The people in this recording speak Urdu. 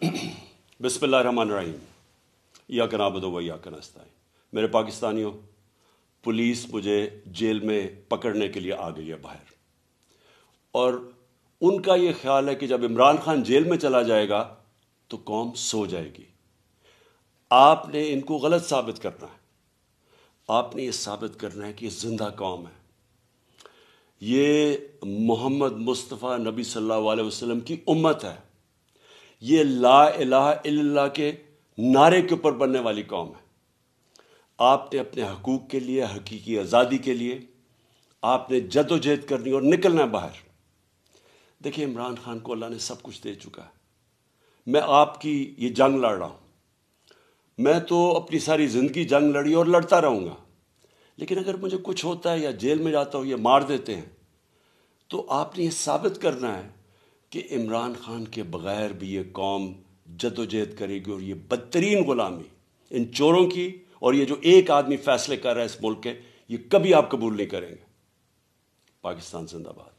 بسم اللہ الرحمن الرحیم۔ ایاک نعبد و ایاک نستعین۔ میرے پاکستانیوں، پولیس مجھے جیل میں پکڑنے کے لیے آ گئی ہے باہر، اور ان کا یہ خیال ہے کہ جب عمران خان جیل میں چلا جائے گا تو قوم سو جائے گی۔ آپ نے ان کو غلط ثابت کرنا ہے۔ آپ نے یہ ثابت کرنا ہے کہ یہ زندہ قوم ہے، یہ محمد مصطفیٰ نبی صلی اللہ علیہ وسلم کی امت ہے، یہ لا الہ الا اللہ کے نعرے کے اوپر بننے والی قوم ہے۔ آپ نے اپنے حقوق کے لیے، حقیقی آزادی کے لیے آپ نے جد و جہد کرنی اور نکلنا ہے باہر۔ دیکھیں، عمران خان کو اللہ نے سب کچھ دے چکا ہے۔ میں آپ کی یہ جنگ لڑ رہا ہوں، میں تو اپنی ساری زندگی جنگ لڑی اور لڑتا رہوں گا، لیکن اگر مجھے کچھ ہوتا ہے یا جیل میں جاتا ہوں یا مار دیتے ہیں تو آپ نے یہ ثابت کرنا ہے کہ عمران خان کے بغیر بھی یہ قوم جد و جہد کرے گی، اور یہ بدترین غلامی ان چوروں کی، اور یہ جو ایک آدمی فیصلے کر رہا ہے اس ملک کے، یہ کبھی آپ قبول نہیں کریں گے۔ پاکستان زندہ باد۔